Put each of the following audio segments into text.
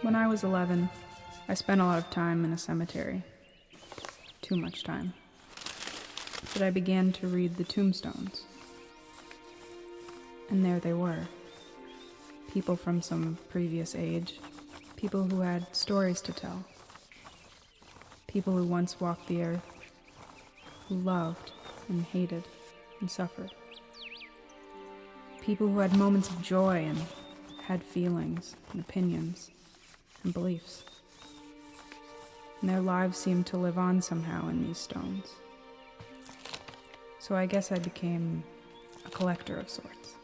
When I was 11, I spent a lot of time in a cemetery. Too much time. But I began to read the tombstones. And there they were. People from some previous age. People who had stories to tell. People who once walked the earth. Who loved and hated and suffered. People who had moments of joy and had feelings and opinions and beliefs. And their lives seemed to live on somehow in these stones. So I guess I became a collector of sorts.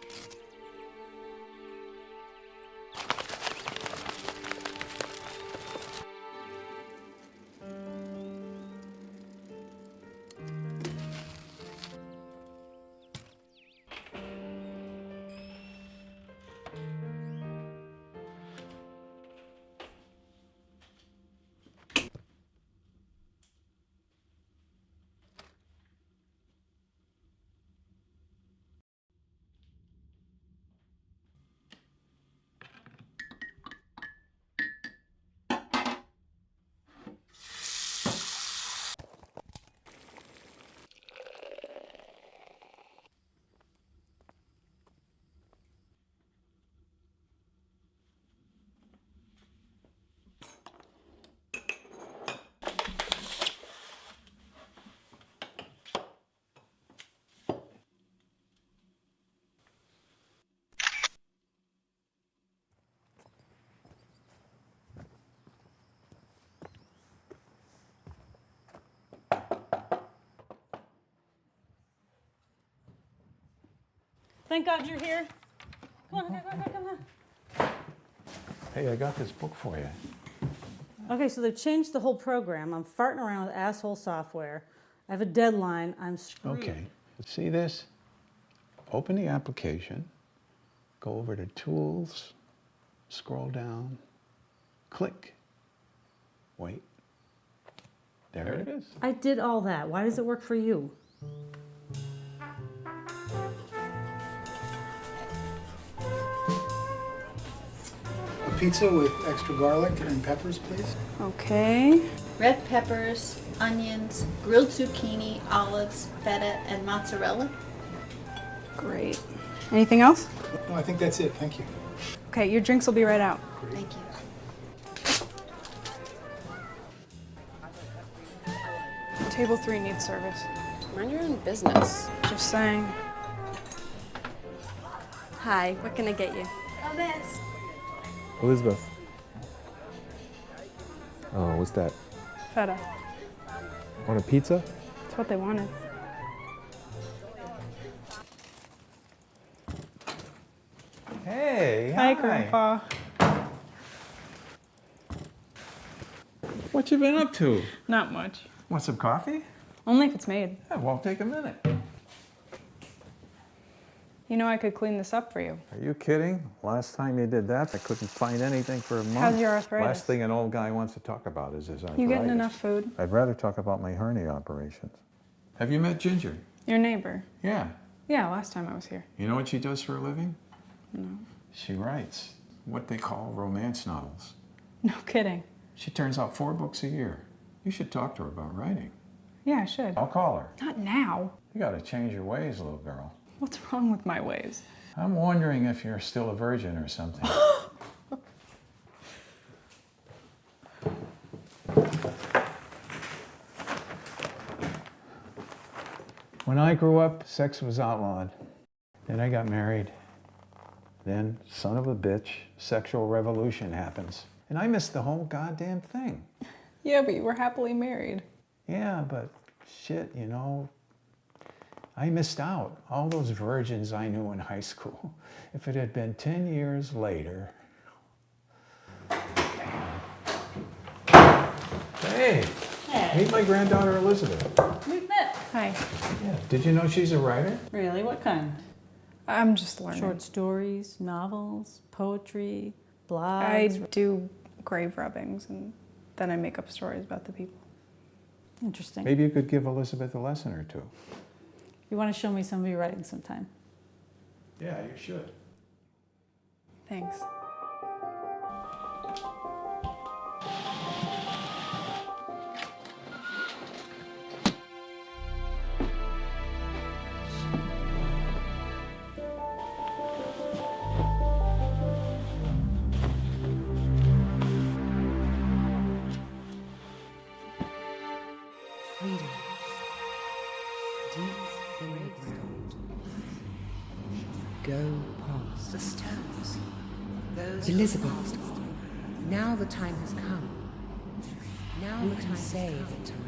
Thank God you're here. Come on. Hey, I got this book for you. Okay, so they've changed the whole program. I'm farting around with asshole software. I have a deadline. I'm screwed. Okay, see this? Open the application, go over to Tools, scroll down, click. Wait. There it is. I did all that. Why does it work for you? Pizza with extra garlic and peppers, please. Okay. Red peppers, onions, grilled zucchini, olives, feta, and mozzarella. Great. Anything else? No, I think that's it. Thank you. Okay, your drinks will be right out. Thank you. Table 3 needs service. Mind your own business. Just saying. Hi, what can I get you? Elizabeth. Oh, what's that? Feta. On a pizza? That's what they wanted. Hey, Hi, Grandpa. What you been up to? Not much. Want some coffee? Only if it's made. It won't take a minute. You know I could clean this up for you. Are you kidding? Last time you did that, I couldn't find anything for a month. How's your arthritis? Last thing an old guy wants to talk about is his arthritis. You getting enough food? I'd rather talk about my hernia operations. Have you met Ginger? Your neighbor? Yeah. Yeah, last time I was here. You know what she does for a living? No. She writes. what they call romance novels. No kidding. She turns out 4 books a year. You should talk to her about writing. Yeah, I should. I'll call her. Not now. You gotta change your ways, little girl. What's wrong with my ways? I'm wondering if you're still a virgin or something. When I grew up, sex was outlawed. Then I got married. Then, son of a bitch, sexual revolution happens. And I missed the whole goddamn thing. Yeah, but you were happily married. Yeah, but shit, you know, I missed out. All those virgins I knew in high school. If it had been 10 years later. Hey, meet my granddaughter Elizabeth. We've met. Hi. Yeah, did you know she's a writer? Really? What kind? I'm just learning. Short stories, novels, poetry, blogs? I do grave rubbings, and then I make up stories about the people. Interesting. Maybe you could give Elizabeth a lesson or two. You want to show me some of your writing sometime? Yeah, you should. Thanks. Freedom. Deep in the ground. Go past. The stones. Those Elizabeth. Now the time has come. Now we can say the time.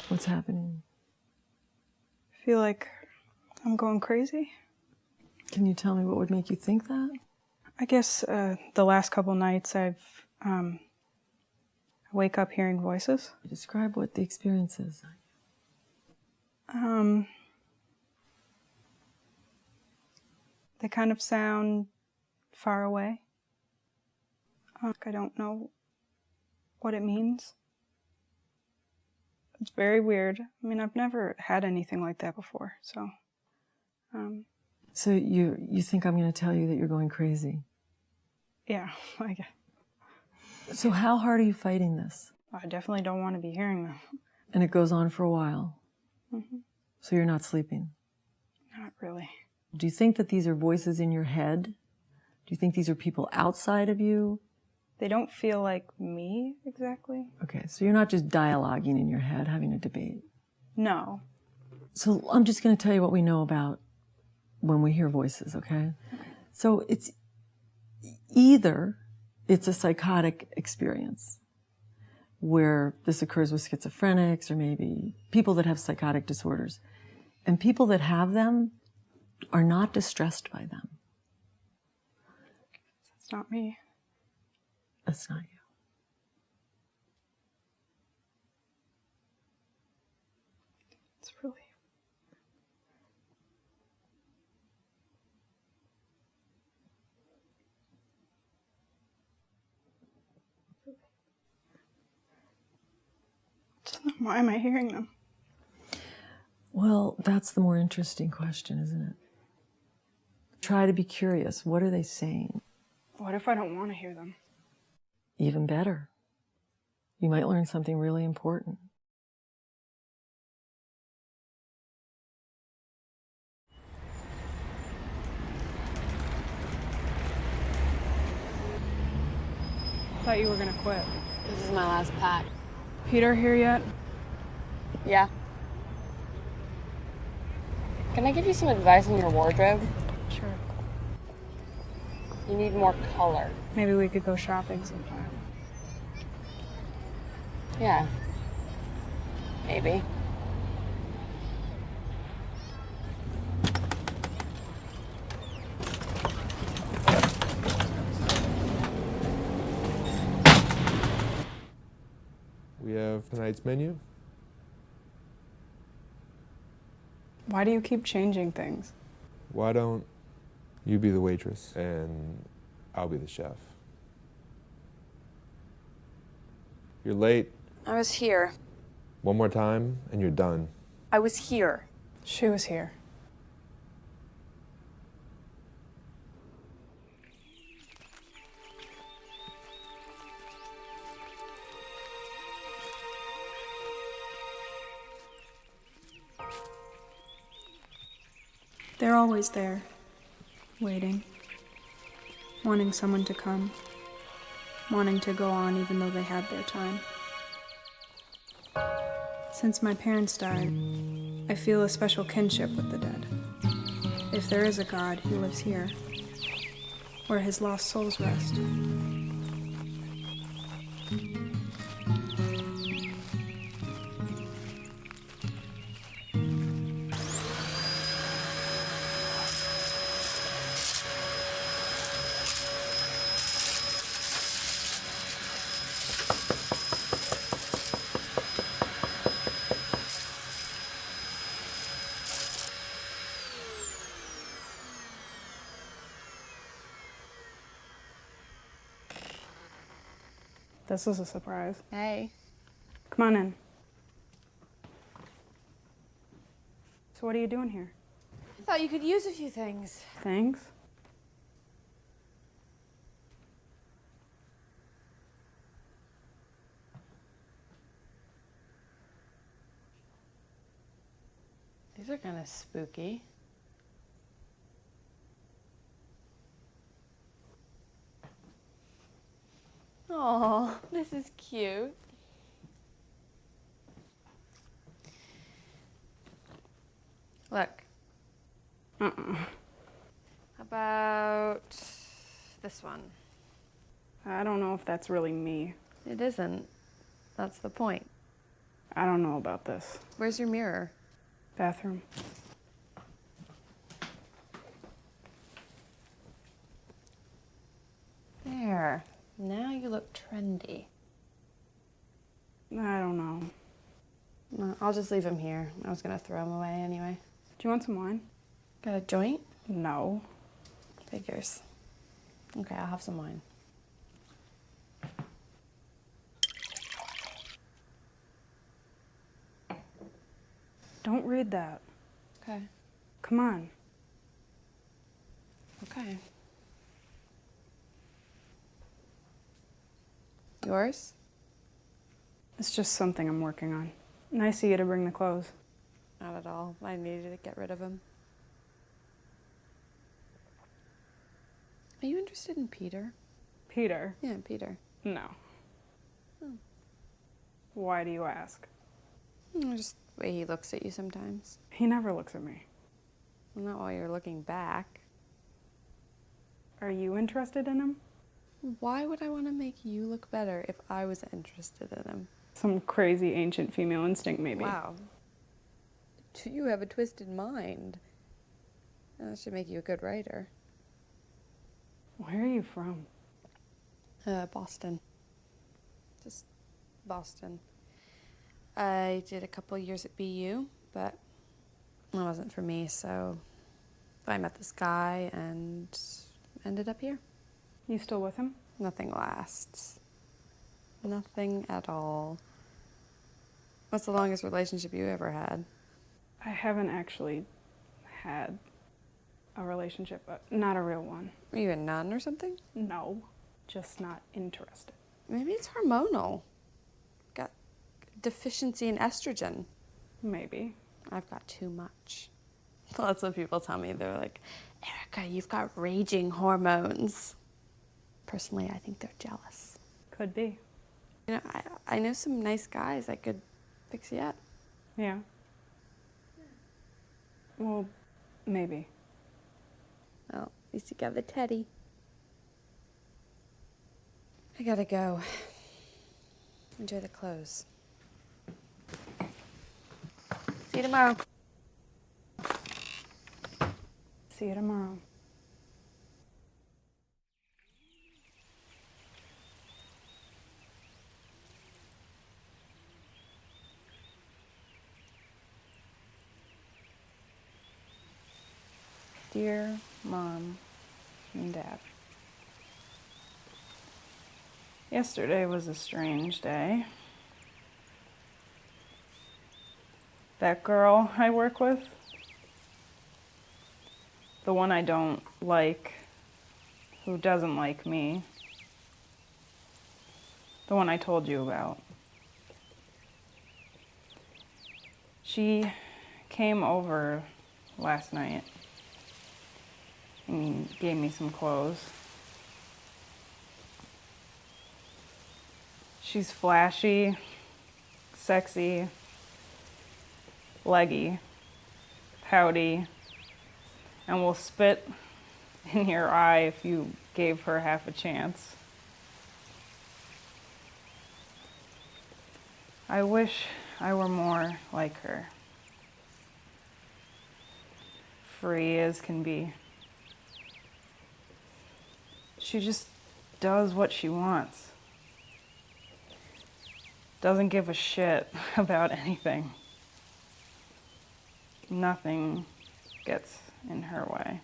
What's happening? I feel like I'm going crazy. Can you tell me what would make you think that? I guess the last couple nights I wake up hearing voices. Describe what the experience is. They kind of sound far away. I don't know what it means. It's very weird. I mean, I've never had anything like that before, so. So you think I'm going to tell you that you're going crazy? Yeah, I guess. So how hard are you fighting this? I definitely don't want to be hearing them. And it goes on for a while? Mm-hmm. So you're not sleeping? Not really. Do you think that these are voices in your head? Do you think these are people outside of you? They don't feel like me, exactly. Okay, so you're not just dialoguing in your head, having a debate. No. So I'm just going to tell you what we know about when we hear voices, okay? So it's either it's a psychotic experience where this occurs with schizophrenics or maybe people that have psychotic disorders. And people that have them are not distressed by them. It's not me. That's not you. It's really... Why am I hearing them? Well, that's the more interesting question, isn't it? try to be curious. What are they saying? What if I don't want to hear them? Even better. You might learn something really important. Thought you were gonna quit. This is my last pack. Peter here yet? Yeah. Can I give you some advice on your wardrobe? Sure. You need more color. Maybe we could go shopping sometime. Yeah. Maybe. We have tonight's menu. Why do you keep changing things? Why don't you be the waitress and I'll be the chef? You're late. I was here. One more time and you're done. I was here. She was here. They're always there, waiting, wanting someone to come, wanting to go on even though they had their time. Since my parents died, I feel a special kinship with the dead. If there is a God, he lives here, where his lost souls rest. This is a surprise. Hey. Come on in. So what are you doing here? I thought you could use a few things. Thanks. These are kind of spooky. Oh, this is cute. Look. Uh-uh. How about this one? I don't know if that's really me. It isn't. That's the point. I don't know about this. Where's your mirror? Bathroom. There. Now you look trendy. I don't know. Well, I'll just leave them here. I was gonna throw them away anyway. Do you want some wine? Got a joint? No. Figures. Okay, I'll have some wine. Don't read that. Okay. Come on. Okay. Yours? It's just something I'm working on. Nice of you to bring the clothes. Not at all. I needed to get rid of them. Are you interested in Peter? Peter? Yeah, Peter. No. Why do you ask? Just the way he looks at you sometimes. He never looks at me. Well, not while you're looking back. Are you interested in him? Why would I want to make you look better if I was interested in him? Some crazy ancient female instinct, maybe. Wow. Do you have a twisted mind? That should make you a good writer. Where are you from? Boston. Just Boston. I did a couple years at BU, but it wasn't for me, so I met this guy and ended up here. You still with him? Nothing lasts. Nothing at all. What's the longest relationship you ever had? I haven't actually had a relationship, but not a real one. Are you a nun or something? No, just not interested. Maybe it's hormonal. Got deficiency in estrogen. Maybe. I've got too much. Lots of people tell me, they're like, Erica, you've got raging hormones. Personally, I think they're jealous. Could be. You know, I know some nice guys that could fix you up. Yeah. Well, maybe. Well, at least you got the teddy. I gotta go. Enjoy the clothes. See you tomorrow. See you tomorrow. Dear Mom and Dad, yesterday was a strange day. That girl I work with, the one I don't like, who doesn't like me, the one I told you about. She came over last night and gave me some clothes. She's flashy, sexy, leggy, pouty, and will spit in your eye if you gave her half a chance. I wish I were more like her. Free as can be. She just does what she wants. Doesn't give a shit about anything. Nothing gets in her way.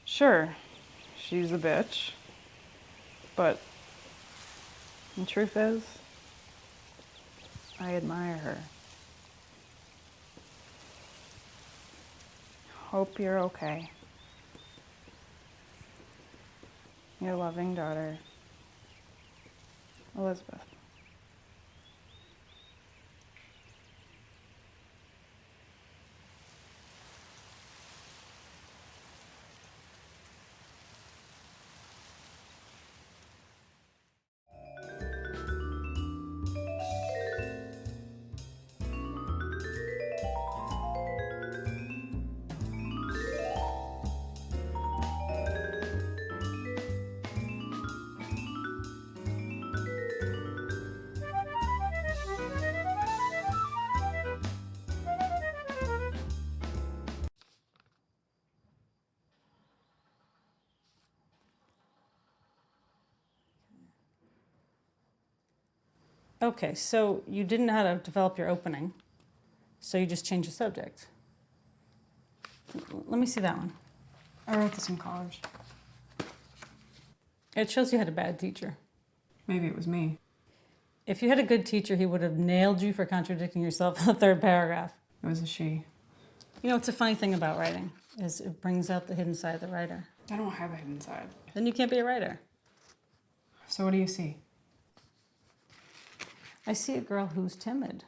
Sure, she's a bitch, but the truth is, I admire her. Hope you're okay. Your loving daughter, Elizabeth. Okay, so you didn't know how to develop your opening, so you just changed the subject. Let me see that one. I wrote this in college. It shows you had a bad teacher. Maybe it was me. If you had a good teacher, he would have nailed you for contradicting yourself in the third paragraph. It was a she. You know, it's a funny thing about writing, is it brings out the hidden side of the writer. I don't have a hidden side. Then you can't be a writer. So what do you see? I see a girl who's timid,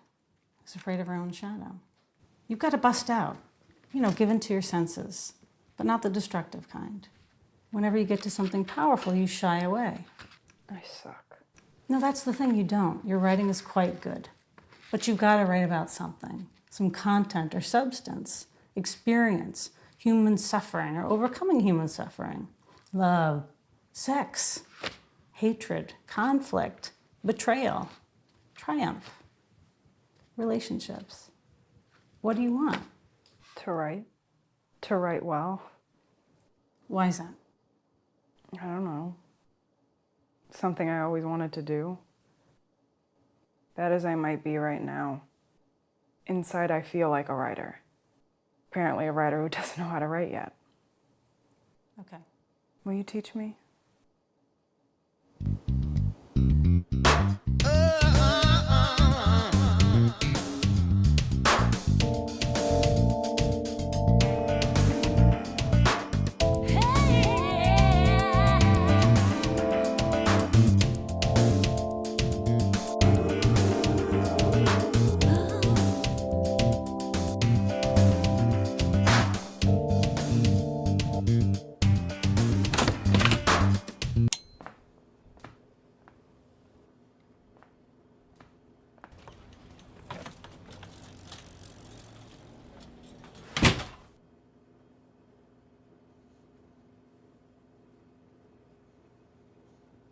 who's afraid of her own shadow. You've got to bust out, give in to your senses, but not the destructive kind. Whenever you get to something powerful, you shy away. I suck. No, that's the thing, you don't. Your writing is quite good, but you've got to write about something, some content or substance, experience, human suffering or overcoming human suffering, love, sex, hatred, conflict, betrayal, triumph, relationships. What do you want? To write. To write well. Why is that? I don't know. Something I always wanted to do. Bad as I might be right now, inside I feel like a writer. Apparently a writer who doesn't know how to write yet. Okay. Will you teach me?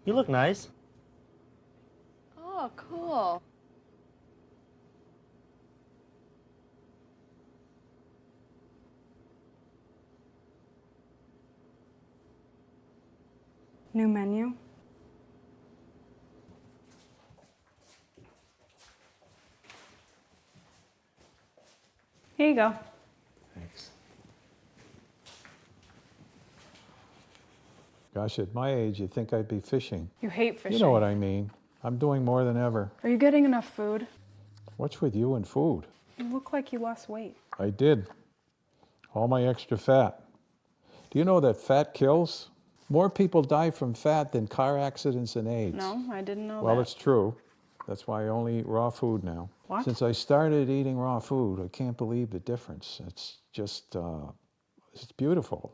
You look nice. Oh, cool. New menu. Here you go. Thanks. Gosh, at my age, you'd think I'd be fishing. You hate fishing. You know what I mean. I'm doing more than ever. Are you getting enough food? What's with you and food? You look like you lost weight. I did. All my extra fat. Do you know that fat kills? More people die from fat than car accidents and AIDS. No, I didn't know Well, that. it's true. That's why I only eat raw food now. What? Since I started eating raw food, I can't believe the difference. It's just, it's beautiful.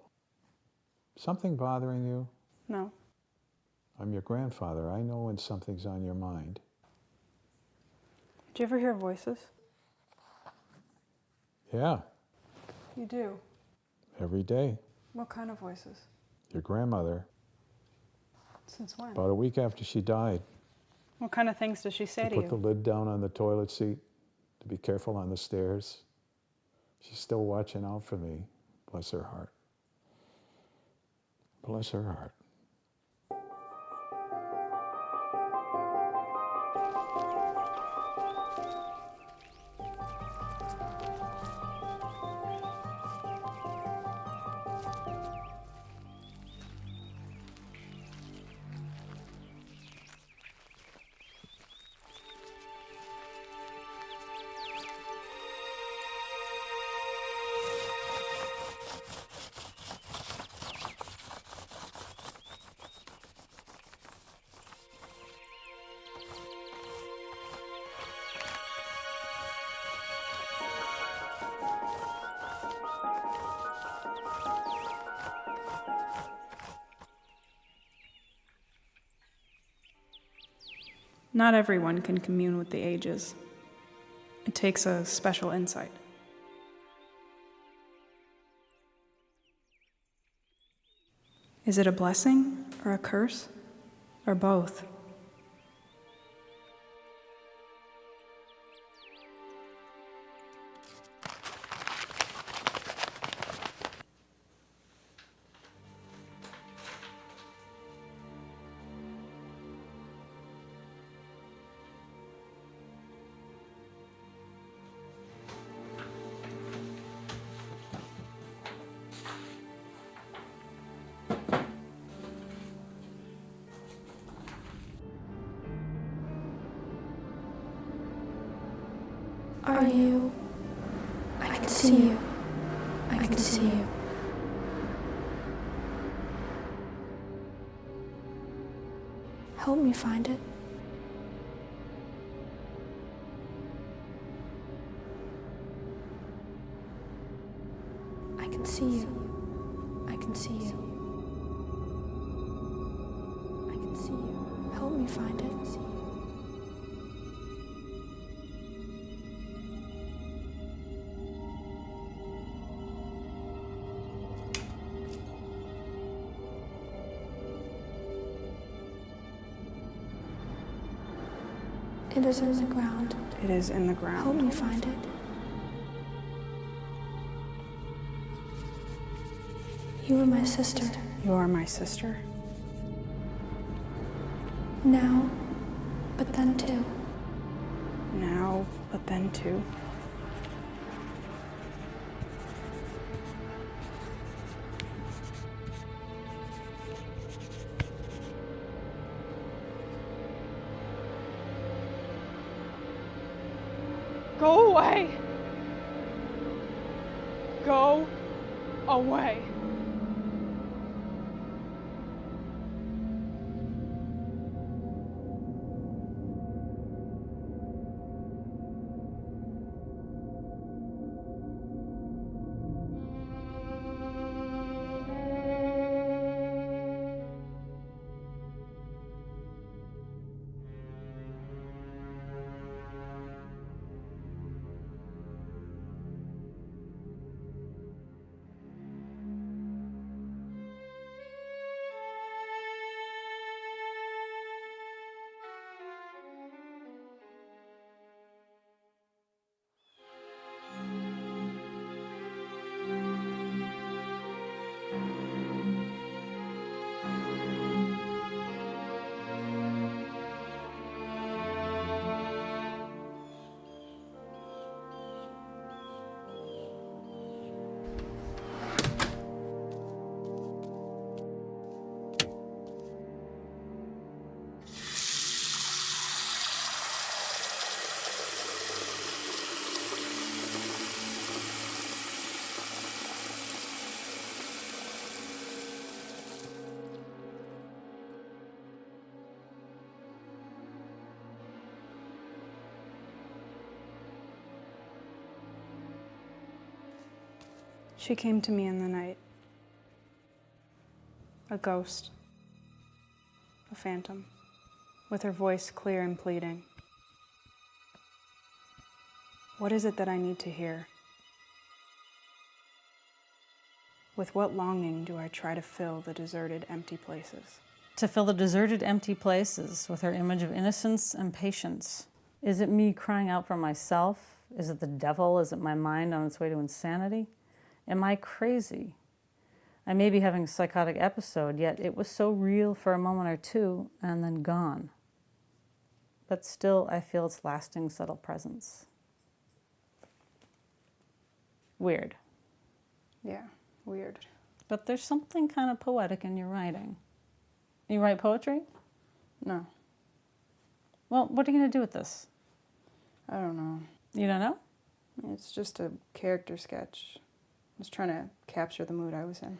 Something bothering you? No. I'm your grandfather. I know when something's on your mind. Do you ever hear voices? Yeah, You do. every day. What kind of voices? Your grandmother, Since when? about a week after she died, What kind of things does she say to put the you? lid down on the toilet seat, to be careful on the stairs. She's still watching out for me. Bless her heart. Bless her heart. Not everyone can commune with the ages. It takes a special insight. Is it a blessing or a curse or both? Are you? I can see you. I can see you. Help me find it. I can see you. I can see you. I can see you. Help me find it. It is in the ground. It is in the Help ground. me find it. You are my sister. You are my sister. Now, but then too. Now, but then too. Go away! Go away! She came to me in the night. A ghost. A phantom. With her voice clear and pleading. What is it that I need to hear? With what longing do I try to fill the deserted, empty places? To fill the deserted, empty places with her image of innocence and patience. Is it me crying out for myself? Is it the devil? Is it my mind on its way to insanity? Am I crazy? I may be having a psychotic episode, yet it was so real for a moment or two and then gone. But still, I feel its lasting, subtle presence. Weird. Yeah, weird. But there's something kind of poetic in your writing. You write poetry? No. Well, what are you going to do with this? I don't know. You don't know? It's just a character sketch. I was trying to capture the mood I was in.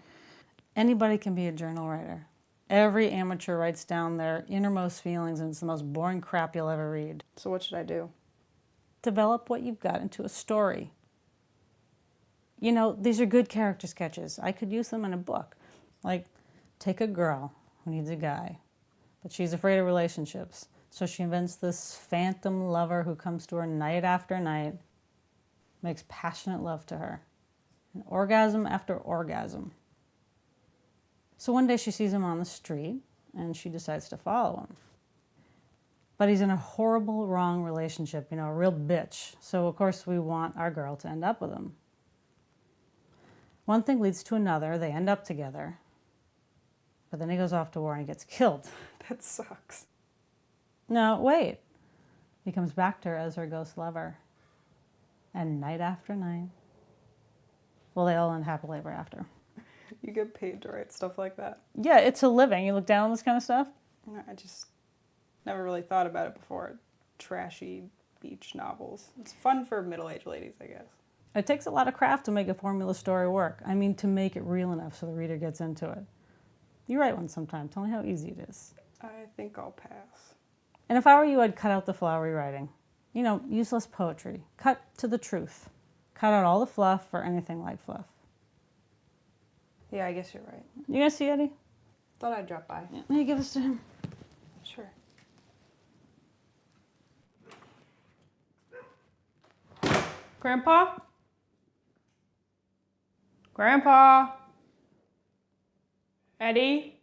Anybody can be a journal writer. Every amateur writes down their innermost feelings, and it's the most boring crap you'll ever read. So what should I do? Develop what you've got into a story. You know, these are good character sketches. I could use them in a book. Like, take a girl who needs a guy, but she's afraid of relationships. So she invents this phantom lover who comes to her night after night, makes passionate love to her, and orgasm after orgasm. So one day she sees him on the street, and she decides to follow him. But he's in a horrible, wrong relationship, you know, a real bitch. So of course we want our girl to end up with him. One thing leads to another, they end up together. But then he goes off to war and he gets killed. That sucks. No, wait. He comes back to her as her ghost lover. And night after night, well, they all end happily ever after. You get paid to write stuff like that? Yeah, it's a living. You look down on this kind of stuff? No, I just never really thought about it before. Trashy beach novels. It's fun for middle-aged ladies, I guess. It takes a lot of craft to make a formula story work. I mean, to make it real enough so the reader gets into it. You write one sometime. Tell me how easy it is. I think I'll pass. And if I were you, I'd cut out the flowery writing. You know, useless poetry. Cut to the truth. Cut out all the fluff or anything like fluff. Yeah, I guess you're right. You gonna see Eddie? Thought I'd drop by. Yeah. Will you give this to him? Sure. Grandpa? Grandpa? Eddie?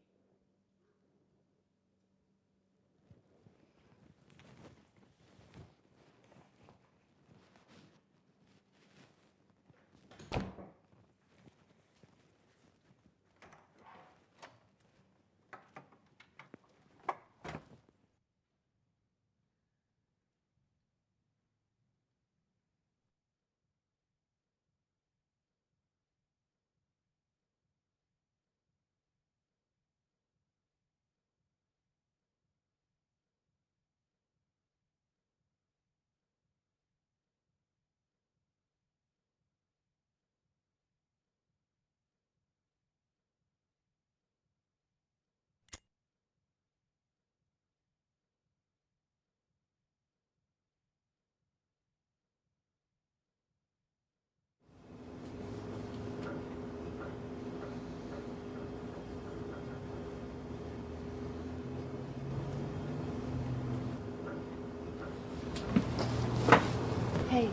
Hey,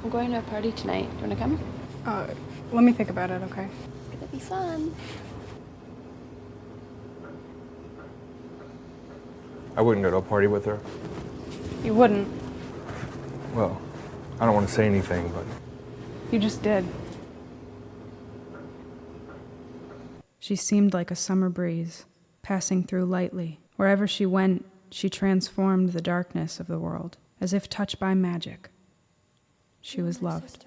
I'm going to a party tonight. Do you want to come? Let me think about it, okay? It's gonna be fun. I wouldn't go to a party with her. You wouldn't. Well, I don't want to say anything, but You just did. She seemed like a summer breeze, passing through lightly. Wherever she went, she transformed the darkness of the world, as if touched by magic. She was loved.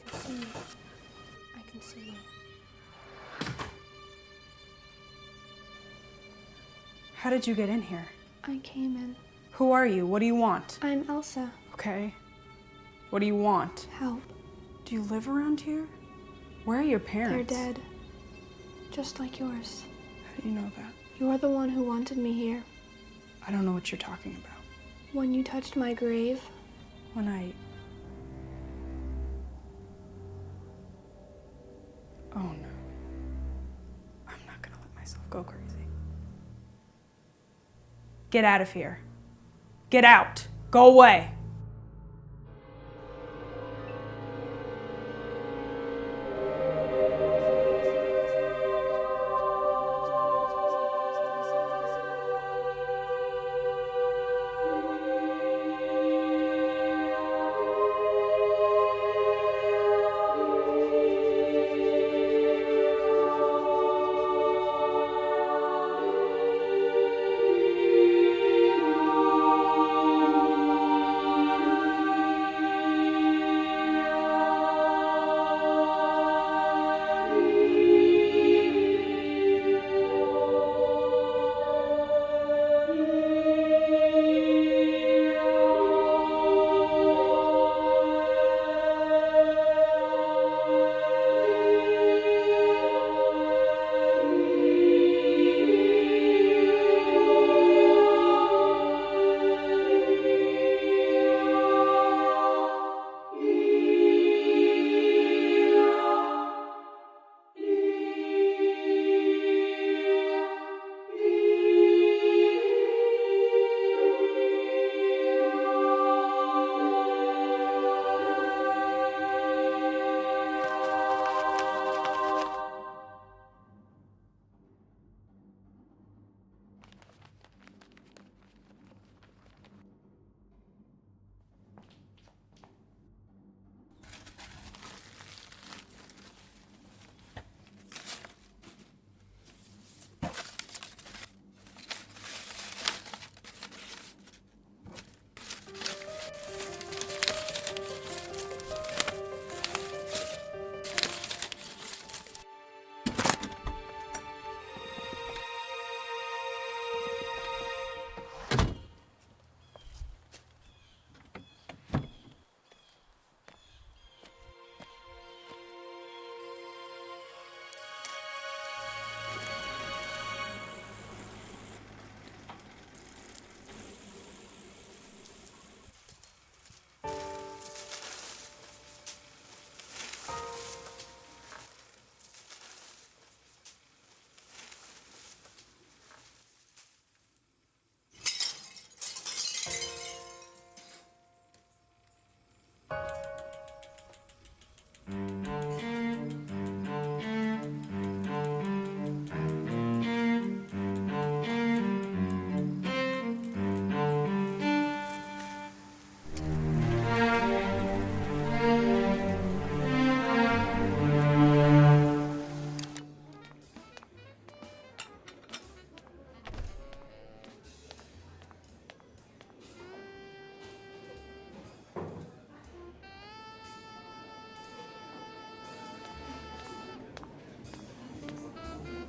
I can see you. I can see you. How did you get in here? I came in. Who are you? What do you want? I'm Elsa. Okay. What do you want? Help. Do you live around here? Where are your They're parents? dead. Just like yours. How do you know that? You're the one who wanted me here. I don't know what you're talking about. When you touched my grave. When I... Oh no. I'm not gonna let myself go crazy. Get out of here. Get out. Go away.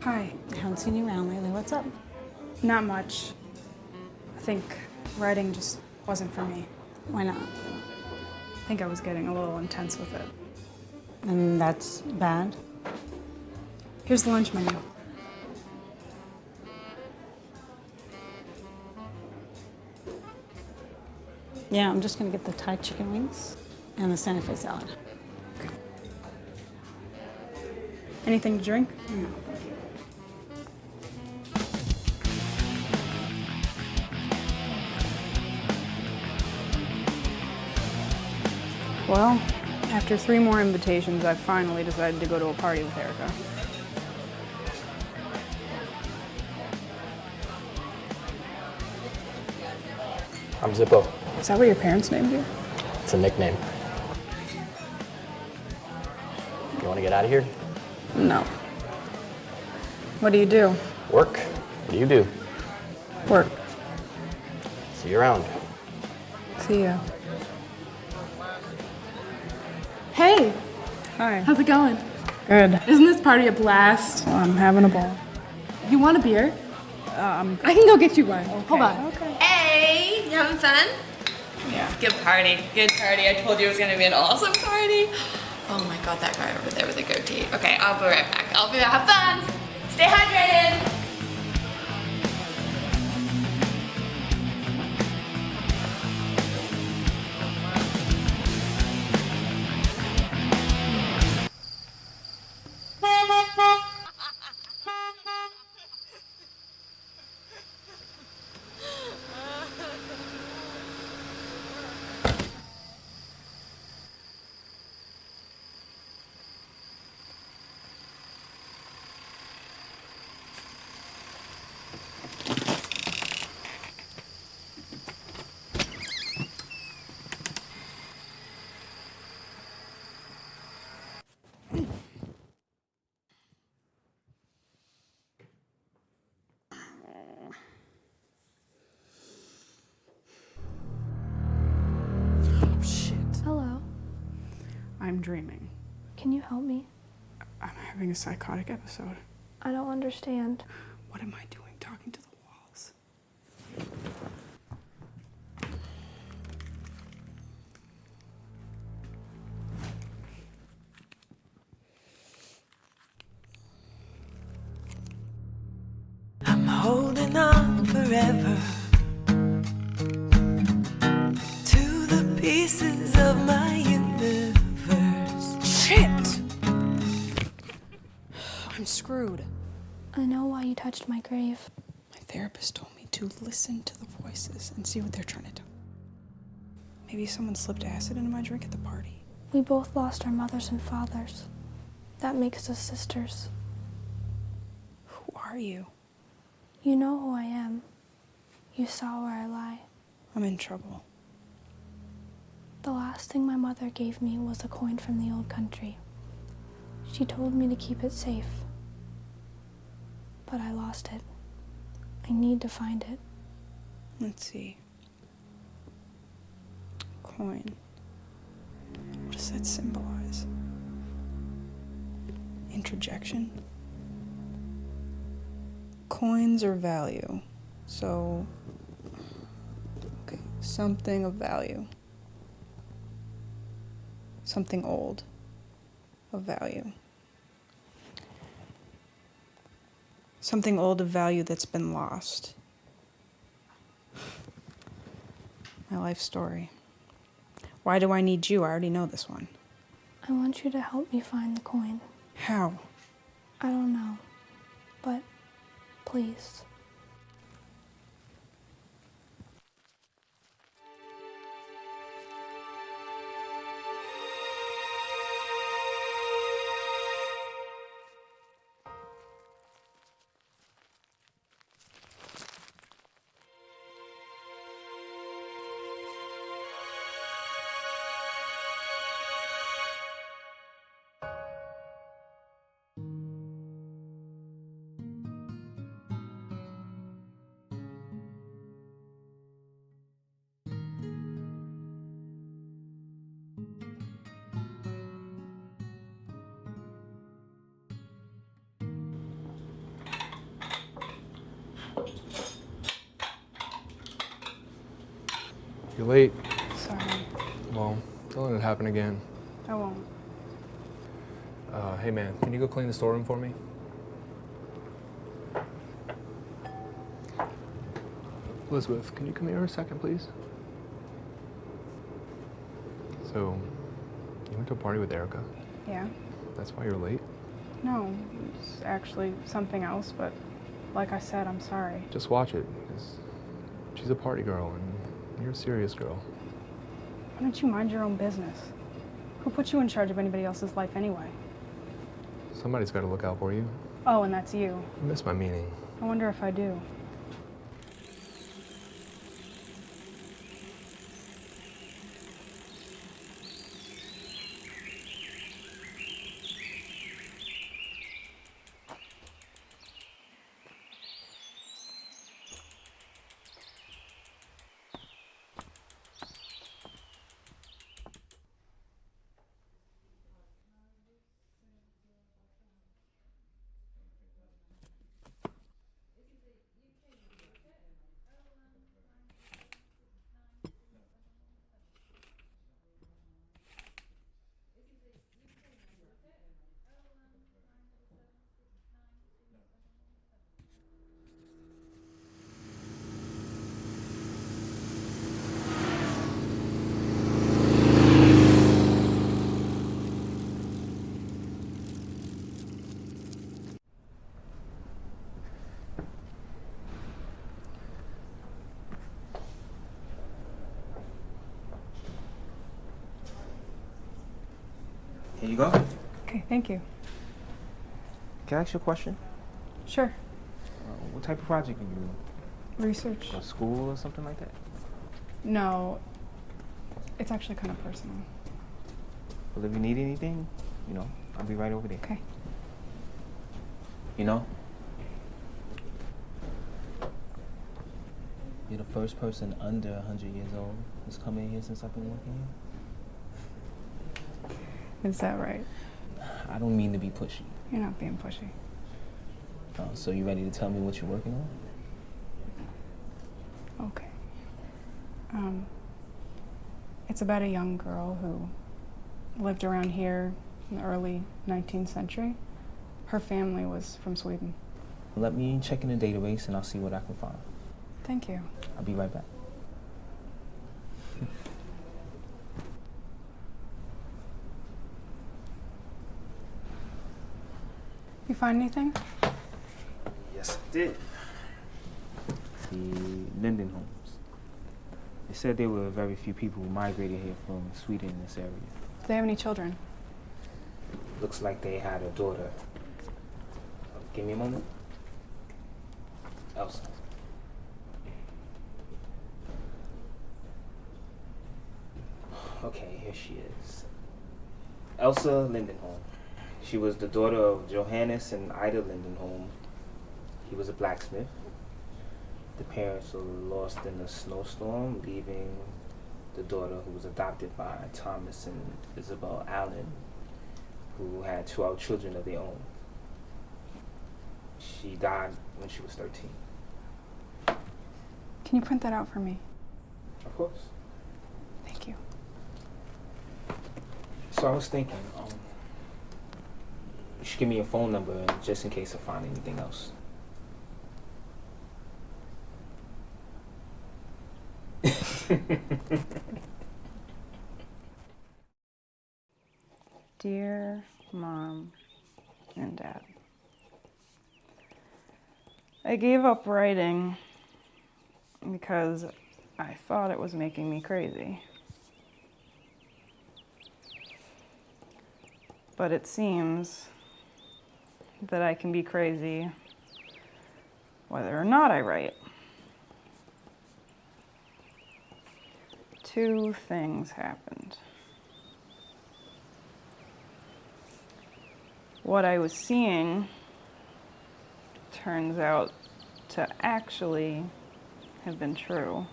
Hi. I haven't seen you around lately. What's up? Not much. I think writing just wasn't for me. Why not? I think I was getting a little intense with it. And that's bad? Here's the lunch menu. Yeah, I'm just gonna get the Thai chicken wings and the Santa Fe salad. Okay. Anything to drink? No. Well, after 3 more invitations, I finally decided to go to a party with Erica. I'm Zippo. Is that what your parents named you? It's a nickname. You want to get out of here? No. What do you do? Work. What do you do? Work. See you around. See ya. Hey! Hi. How's it going? Good. Isn't this party a blast? Well, I'm having a ball. You want a beer? I can go get you one. Okay. Hold on. Okay. Hey, you having fun? Yeah. Good party, good party. I told you it was gonna be an awesome party. Oh my god, that guy over there with the goatee. Okay, I'll be right back. Have fun. Stay hydrated. I'm dreaming. Can you help me? I'm having a psychotic episode. I don't understand. What am I doing talking to the walls? I'm holding on forever to the pieces of my universe. Shit! I'm screwed. I know why you touched my grave. My therapist told me to listen to the voices and see what they're trying to do. Maybe someone slipped acid into my drink at the party. We both lost our mothers and fathers. That makes us sisters. Who are you? You know who I am. You saw where I lie. I'm in trouble. The last thing my mother gave me was a coin from the old country. She told me to keep it safe. But I lost it. I need to find it. Let's see. Coin. What does that symbolize? Introjection? Coins are value. So, okay, something of value. Something old of value. Something old of value that's been lost. My life story. Why do I need you? I already know this one. I want you to help me find the coin. How? I don't know, but please. You're late. Sorry. Well, don't let it happen again. I won't. Hey man, can you go clean the storeroom for me? Elizabeth, can you come here a second, please? So, you went to a party with Erica? Yeah? That's why you're late? No, it's actually something else, but like I said, I'm sorry. Just watch it, 'cause she's a party girl and you're a serious girl. Why don't you mind your own business? Who put you in charge of anybody else's life anyway? Somebody's got to look out for you. Oh, and that's you. You missed my meaning. I wonder if I do. Here you go. Okay, thank you. Can I ask you a question? Sure. What type of project are you doing? Research. A school or something like that? No, it's actually kind of personal. Well, if you need anything, you know, I'll be right over there. Okay. You know, you're the first person under 100 years old who's come in here since I've been working here. Is that right? I don't mean to be pushy. You're not being pushy. So you ready to tell me what you're working on? Okay. It's about a young girl who lived around here in the early 19th century. Her family was from Sweden. Let me check in the database and I'll see what I can find. Thank you. I'll be right back. You find anything? Yes, I did. The Linden homes. They said there were very few people who migrated here from Sweden in this area. Do they have any children? Looks like they had a daughter. Give me a moment. Elsa. Okay, here she is. Elsa Lindenholm. She was the daughter of Johannes and Ida Lindenholm. He was a blacksmith. The parents were lost in a snowstorm, leaving the daughter, who was adopted by Thomas and Isabel Allen, who had 12 children of their own. She died when she was 13. Can you print that out for me? Of course. Thank you. So I was thinking, you should give me your phone number just in case I find anything else. Dear Mom and Dad, I gave up writing because I thought it was making me crazy. But it seems that I can be crazy whether or not I write. Two things happened. What I was seeing turns out to actually have been true.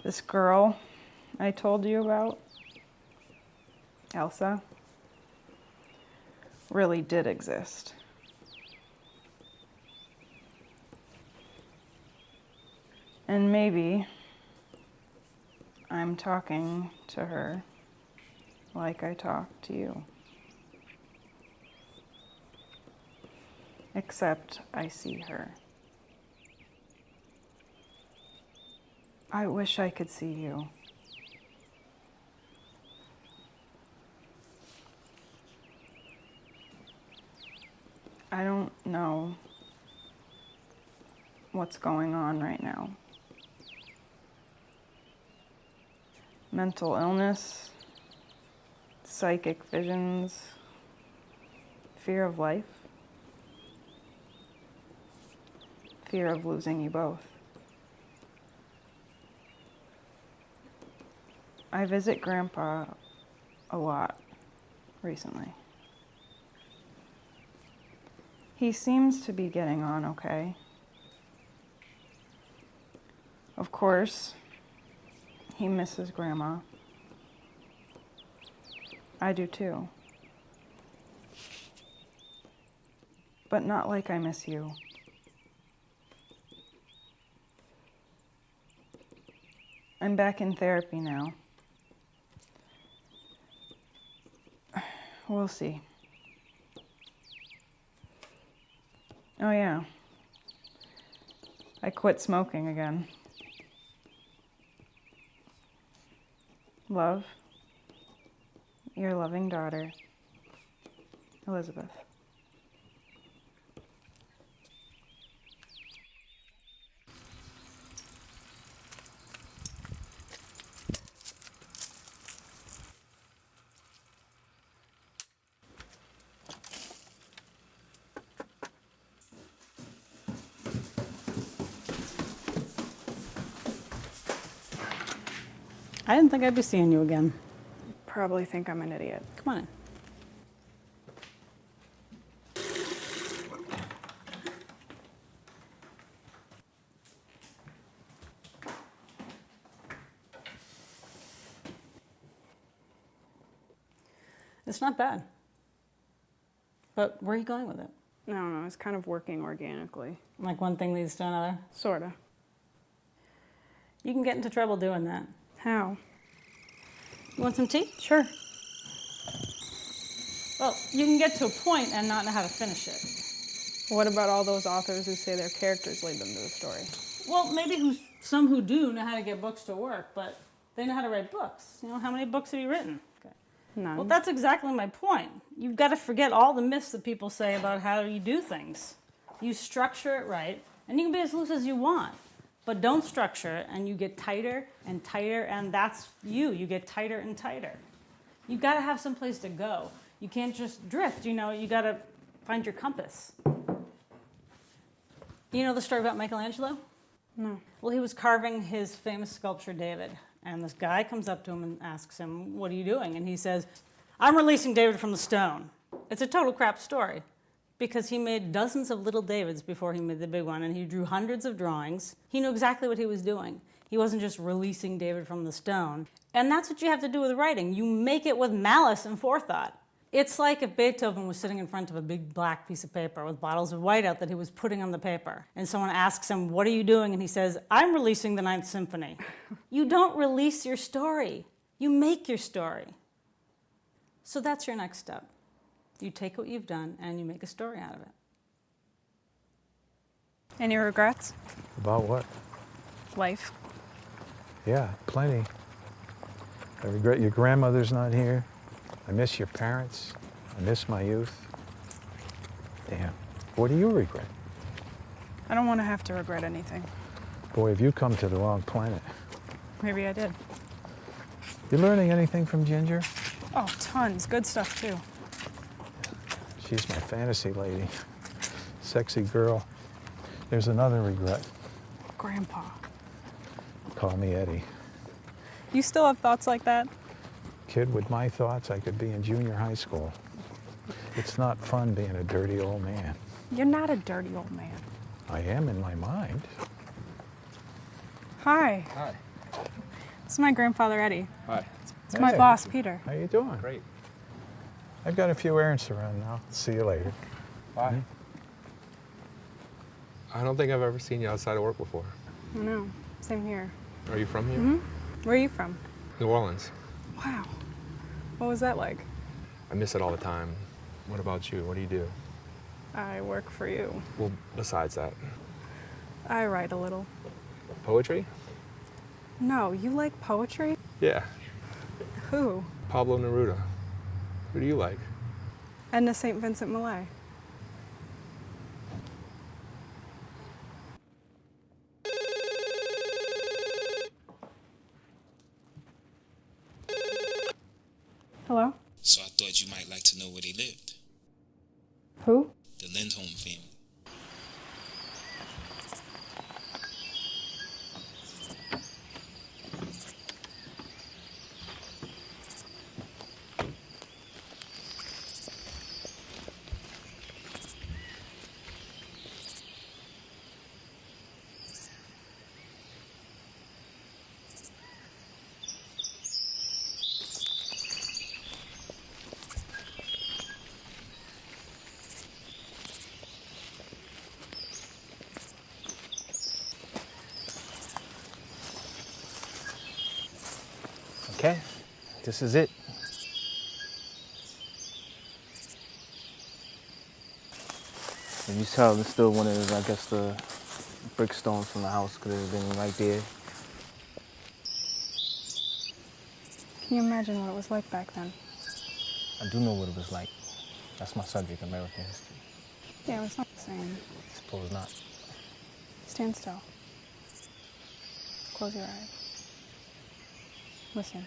This girl I told you about, Elsa, really did exist. And maybe I'm talking to her like I talk to you. Except I see her. I wish I could see you. I don't know what's going on right now. Mental illness, psychic visions, fear of life, fear of losing you both. I visit Grandpa a lot recently. He seems to be getting on okay. Of course, he misses Grandma. I do too. But not like I miss you. I'm back in therapy now. We'll see. Oh yeah. I quit smoking again. Love, your loving daughter, Elizabeth. I didn't think I'd be seeing you again. Probably think I'm an idiot. Come on in. It's not bad. But where are you going with it? I don't know, it's kind of working organically. Like one thing leads to another? Sorta. You can get into trouble doing that. How? You want some tea? Sure. Well, you can get to a point and not know how to finish it. What about all those authors who say their characters lead them to the story? Well, maybe some who do know how to get books to work, but they know how to write books. You know, how many books have you written? Okay. None. Well, that's exactly my point. You've got to forget all the myths that people say about how you do things. You structure it right, and you can be as loose as you want. But don't structure it, and you get tighter and tighter, and that's you. You get tighter and tighter. You've got to have some place to go. You can't just drift, you know. You got to find your compass. You know the story about Michelangelo? No. Well, he was carving his famous sculpture, David. And this guy comes up to him and asks him, what are you doing? And he says, I'm releasing David from the stone. It's a total crap story. Because he made dozens of little Davids before he made the big one, and he drew hundreds of drawings. He knew exactly what he was doing. He wasn't just releasing David from the stone. And that's what you have to do with writing. You make it with malice and forethought. It's like if Beethoven was sitting in front of a big black piece of paper with bottles of whiteout that he was putting on the paper, and someone asks him, what are you doing? And he says, I'm releasing the Ninth Symphony. You don't release your story. You make your story. So that's your next step. You take what you've done and you make a story out of it. Any regrets? About what? Life. Yeah, plenty. I regret your grandmother's not here. I miss your parents. I miss my youth. Damn. What do you regret? I don't want to have to regret anything. Boy, have you come to the wrong planet. Maybe I did. You learning anything from Ginger? Oh, tons. Good stuff, too. She's my fantasy lady. Sexy girl. There's another regret. Grandpa. Call me Eddie. You still have thoughts like that? Kid, with my thoughts, I could be in junior high school. It's not fun being a dirty old man. You're not a dirty old man. I am in my mind. Hi. Hi. This is my grandfather, Eddie. Hi. It's my boss, Peter. How you doing? Great. I've got a few errands to run now. See you later. Bye. I don't think I've ever seen you outside of work before. I know. Same here. Are you from here? Mm-hmm. Where are you from? New Orleans. Wow. What was that like? I miss it all the time. What about you? What do you do? I work for you. Well, besides that. I write a little. Poetry? No, you like poetry? Yeah. Who? Pablo Neruda. Who do you like? Edna St. Vincent Millay. Hello? So I thought you might like to know where they lived. Who? The Lindholm family. Okay, this is it. And you tell it's still one of, I guess, the brick stones from the house could have been right there. Can you imagine what it was like back then? I do know what it was like. That's my subject, American history. Yeah, it was not the same. Suppose not. Stand still. Close your eyes. Listen.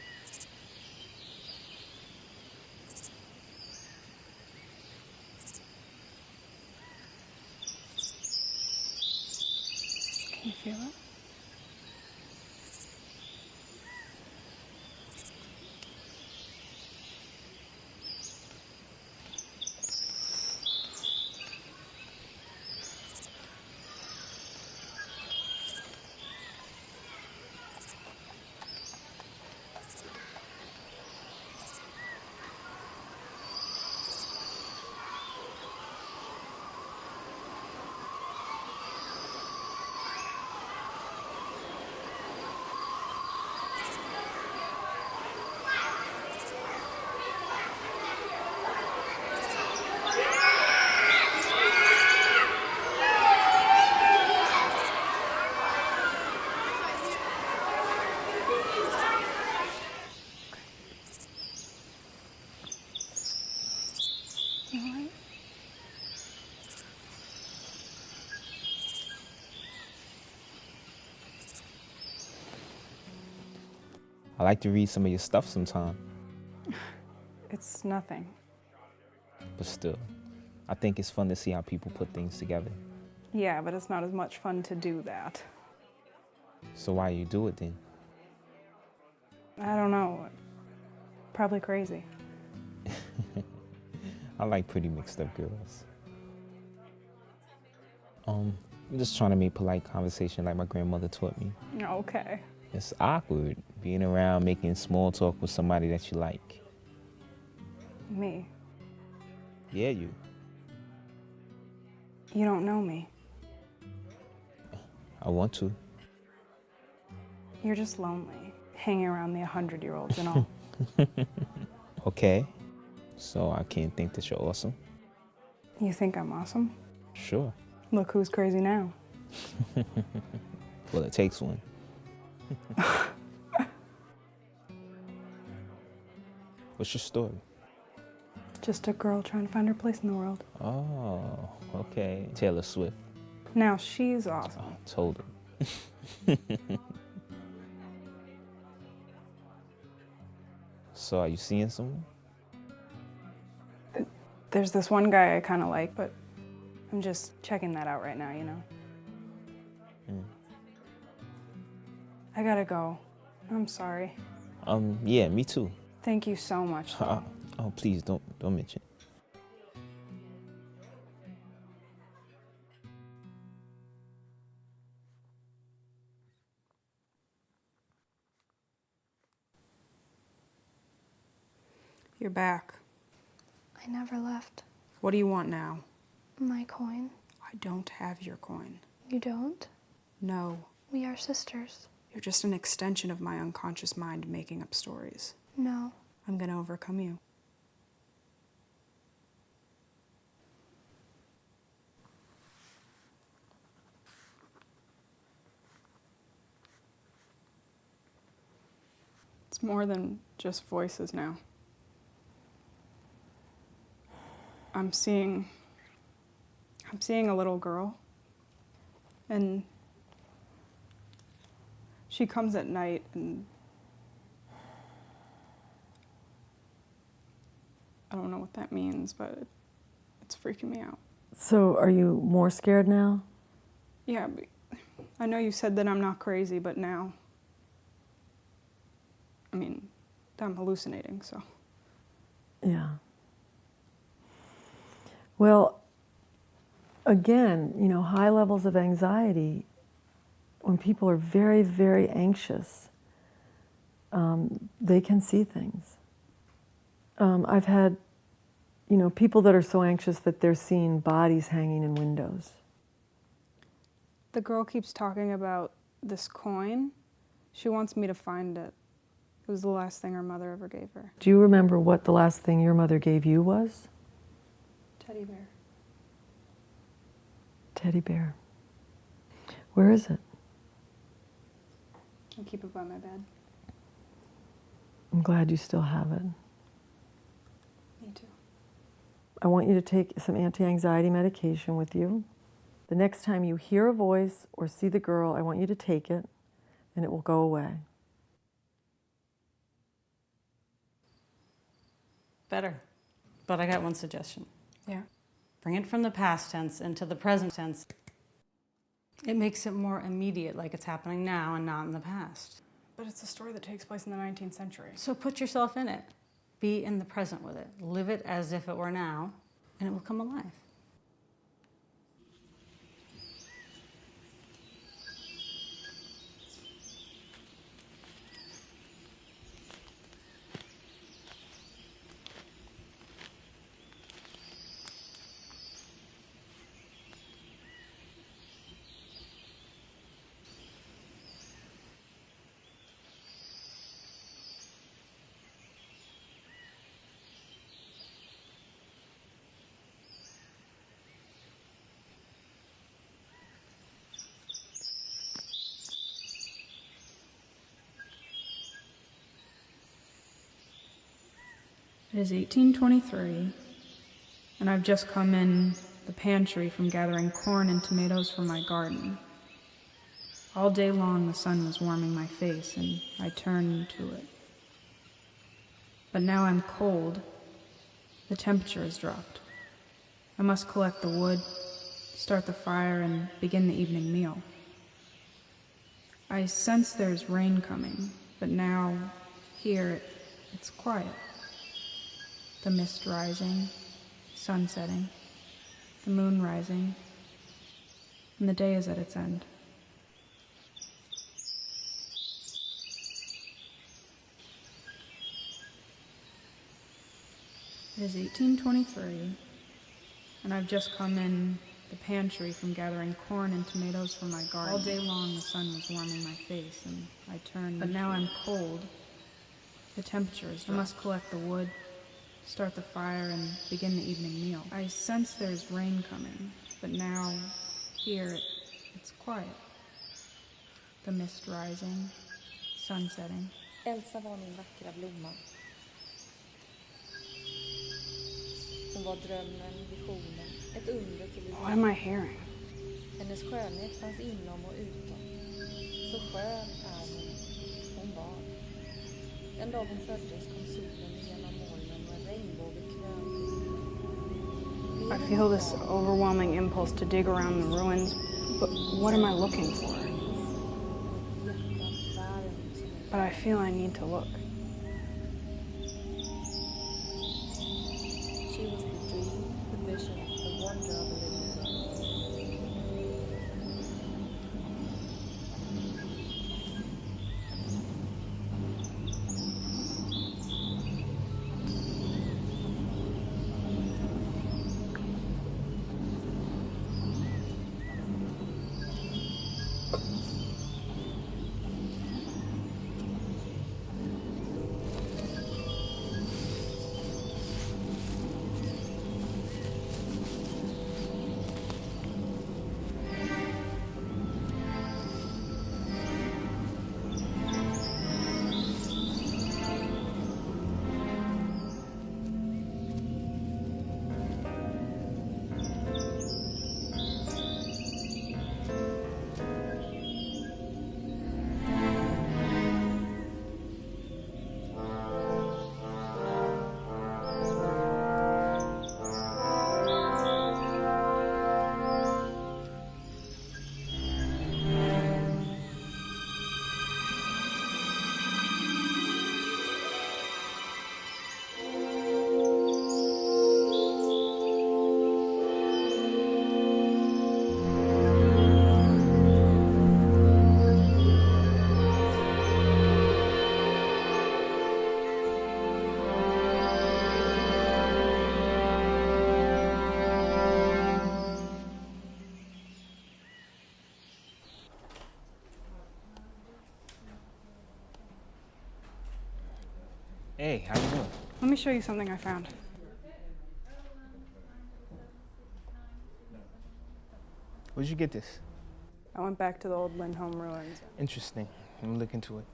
Can you feel it? I like to read some of your stuff sometime. It's nothing. But still, I think it's fun to see how people put things together. Yeah, but it's not as much fun to do that. So why you do it then? I don't know. Probably crazy. I like pretty mixed up girls. I'm just trying to make polite conversation like my grandmother taught me. Okay. It's awkward being around making small talk with somebody that you like. Me. Yeah, you. You don't know me. I want to. You're just lonely, hanging around the 100-year-olds and all. Okay. So I can't think that you're awesome? You think I'm awesome? Sure. Look who's crazy now. Well, it takes one. What's your story? Just a girl trying to find her place in the world. Oh, okay. Taylor Swift. Now she's awesome. Oh, told him. So are you seeing someone? There's this one guy I kind of like, but I'm just checking that out right now, you know? I gotta go. I'm sorry. Yeah, me too. Thank you so much. Though. Oh, please don't mention. You're back. I never left. What do you want now? My coin. I don't have your coin. You don't? No. We are sisters. You're just an extension of my unconscious mind making up stories. No. I'm gonna overcome you. It's more than just voices now. I'm seeing a little girl, and she comes at night, and I don't know what that means, but it's freaking me out. So are you more scared now? Yeah, I know you said that I'm not crazy, but now, I mean, I'm hallucinating, so. Yeah. Well, again, you know, high levels of anxiety, when people are very, very anxious, they can see things. I've had, you know, people that are so anxious that they're seeing bodies hanging in windows. The girl keeps talking about this coin. She wants me to find it. It was the last thing her mother ever gave her. Do you remember what the last thing your mother gave you was? Teddy bear. Teddy bear. Where is it? I keep it by my bed. I'm glad you still have it. Me too. I want you to take some anti-anxiety medication with you. The next time you hear a voice or see the girl, I want you to take it, and it will go away. Better. But I got one suggestion. Yeah. Bring it from the past tense into the present tense. It makes it more immediate, like it's happening now and not in the past. But it's a story that takes place in the 19th century. So put yourself in it. Be in the present with it. Live it as if it were now, and it will come alive. It is 1823, and I've just come in the pantry from gathering corn and tomatoes from my garden. All day long the sun was warming my face, and I turned to it. But now I'm cold. The temperature has dropped. I must collect the wood, start the fire, and begin the evening meal. I sense there's rain coming, but now, here, it's quiet. The mist rising, sun setting, the moon rising, and the day is at its end. It is 1823, and I've just come in the pantry from gathering corn and tomatoes for my garden. All day long the sun was warming my face, and I turned. But now I'm cold. The temperature is dropped. I must collect the wood, start the fire, and begin the evening meal. I sense there's rain coming, but now, here, it's quiet. The mist rising, sun setting. Elsa var min vackra blomma. Hon var drömmen, visionen, ett under till liv. What am I hearing? Hennes skönhet fanns inom och utom. Så skön är hon. Hon var. Den dag hon föddes kom solen genom molnen och en regnbåge krönte himlen. I feel this overwhelming impulse to dig around the ruins, but what am I looking for? But I feel I need to look. She was the dream, the vision, the wonder of a living world. Hey, how you doing? Let me show you something I found. Where'd you get this? I went back to the old Lindholm ruins. Interesting. Let me look into it.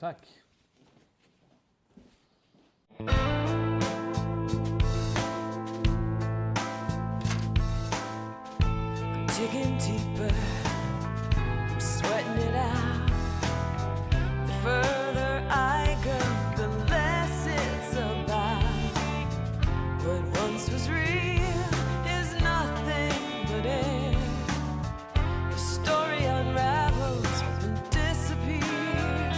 Tack. I'm digging deeper, I'm sweating it out. The further I go, the less it's about. What once was real is nothing but air. The story unravels and disappears.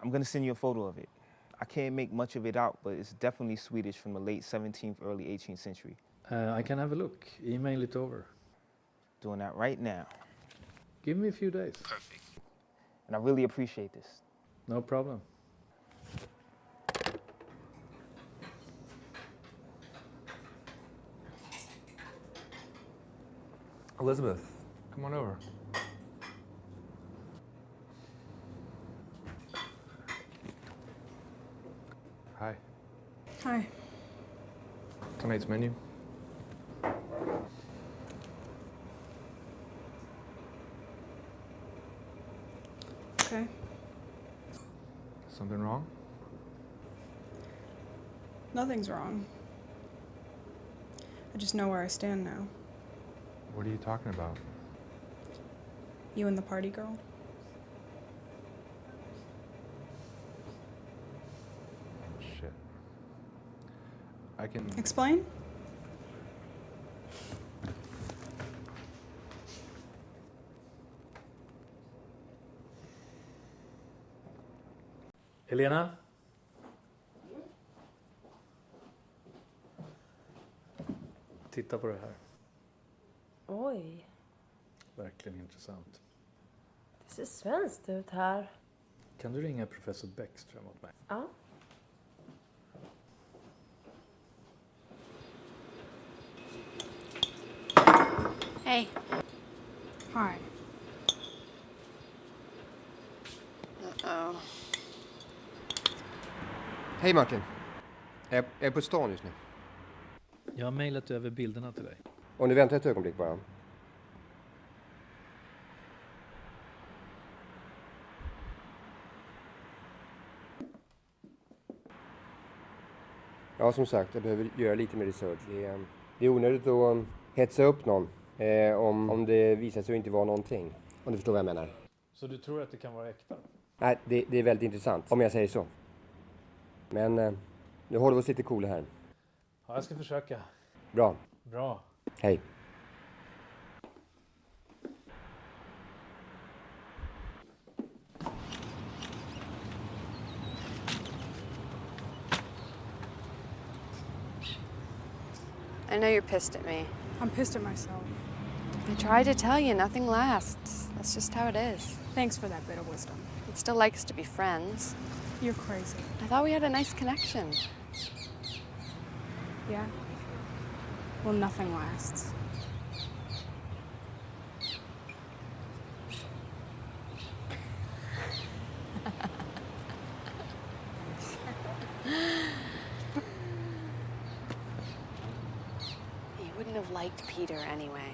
I'm gonna send you a photo of it. I can't make much of it out, but it's definitely Swedish from the late 17th, early 18th century. I can have a look. Email it over. Doing that right now. Give me a few days. Perfect. And I really appreciate this. No problem. Elizabeth, come on over. Hi. Hi. Tonight's menu. Okay. Something wrong? Nothing's wrong. I just know where I stand now. What are you talking about? You and the party girl. Shit. I can... Explain? Helena? Titta på det här. Oj, Verkligen intressant. det ser svenskt ut här. Kan du ringa professor Bäckström åt mig? Ja. Hey. Hi. Uh-oh. Hej Martin. Jag är på stan just nu. Jag har mejlat över bilderna till dig. Om du väntar ett ögonblick bara. Ja, som sagt, jag behöver göra lite mer research. Det är onödigt att hetsa upp någon om det visar sig inte vara någonting. Om du förstår vad jag menar. Så du tror att det kan vara äkta? Nej, det är väldigt intressant, om jag säger så. Men nu håller vi oss lite coola här. Ja, jag ska försöka. Bra. Bra. Hej. I know you're pissed at me. I'm pissed at myself. I tried to tell you, nothing lasts. That's just how it is. Thanks for that bit of wisdom. I'd still like us to be friends. You're crazy. I thought we had a nice connection. Yeah? Well, nothing lasts. You wouldn't have liked Peter anyway.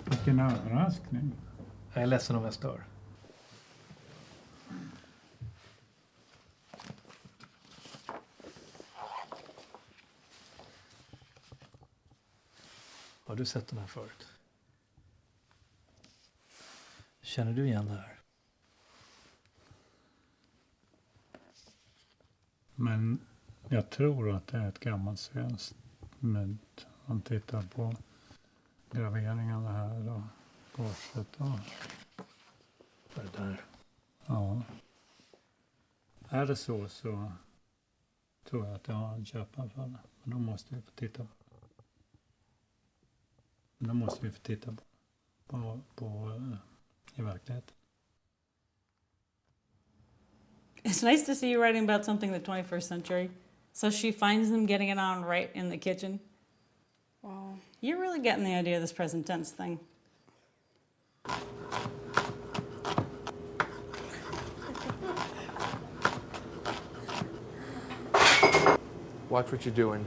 Vilken överraskning. Jag är ledsen om jag stör. Har du sett den här förut? Känner du igen det här? Men jag tror att det är ett gammalt svenskt mynt. Man tittar på graveringarna här och korset och... Det där. Ja. Är det så tror jag att jag har en köpare för det. Men då måste vi få titta på i verkligheten. It's nice to see you writing about something in the 21st century. So she finds them getting it on right in the kitchen. Wow. You're really getting the idea of this present tense thing. Watch what you're doing.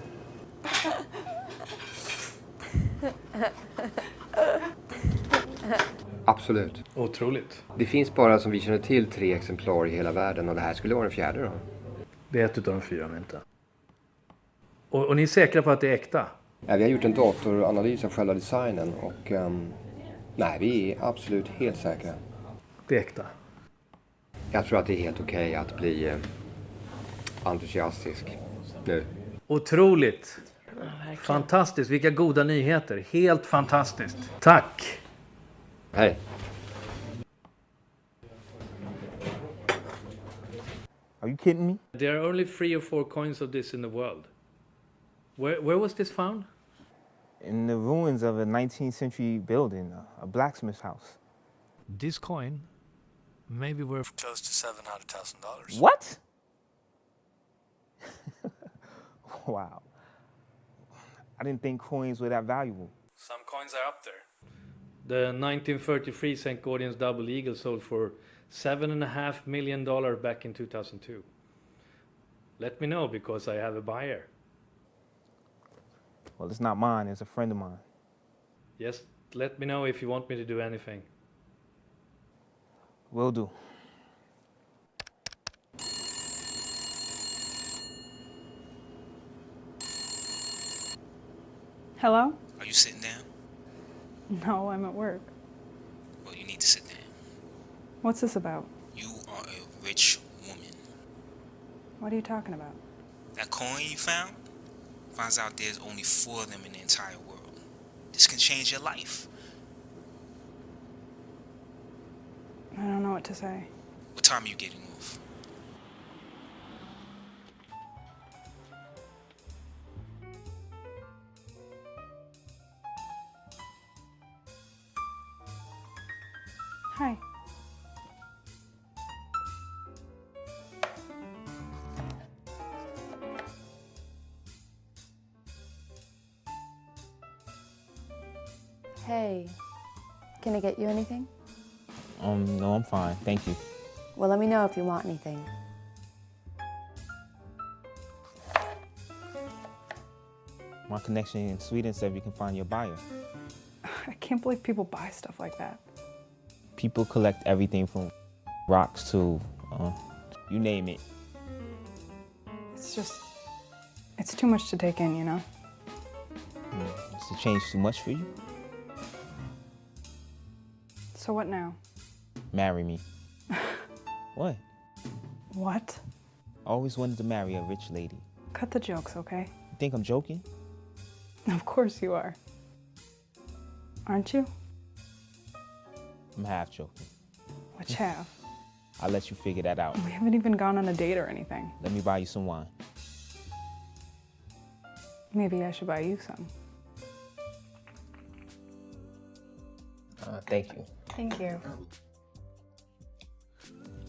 Absolut. Otroligt. Det finns bara, som vi känner till, 3 exemplar i hela världen och det här skulle vara den 4:e då. Det är ett utav de 4 om inte. Och ni är säkra på att det är äkta? Ja, vi har gjort en datoranalys av själva designen och nej, vi är absolut helt säkra. Det är äkta. Jag tror att det är helt okej att bli entusiastisk nu. Otroligt. Fantastiskt. Vilka goda nyheter. Helt fantastiskt. Tack. Hej. Are you kidding me? There are only 3 or 4 coins of this in the world. Where was this found? In the ruins of a 19th century building, a blacksmith house. This coin may be worth close to $700,000. What? Wow. I didn't think coins were that valuable. Some coins are up there. The 1933 St. Gordian's Double Eagle sold for $7.5 million back in 2002. Let me know because I have a buyer. Well, it's not mine, it's a friend of mine. Just let me know if you want me to do anything. Will do. Hello? Are you sitting down? No, I'm at work. Well, you need to sit down. What's this about? You are a rich woman. What are you talking about? That coin you found? Finds out there's only 4 of them in the entire world. This can change your life. I don't know what to say. What time are you getting off? Hi. Hey, can I get you anything? No, I'm fine, thank you. Well, let me know if you want anything. My connection in Sweden said we can find your buyer. I can't believe people buy stuff like that. People collect everything from rocks to, you name it. It's too much to take in, you know? Is the change too much for you? So what now? Marry me. What? What? I always wanted to marry a rich lady. Cut the jokes, okay? You think I'm joking? Of course you are. Aren't you? I'm half joking. Which half? I'll let you figure that out. We haven't even gone on a date or anything. Let me buy you some wine. Maybe I should buy you some. Thank you. Thank you.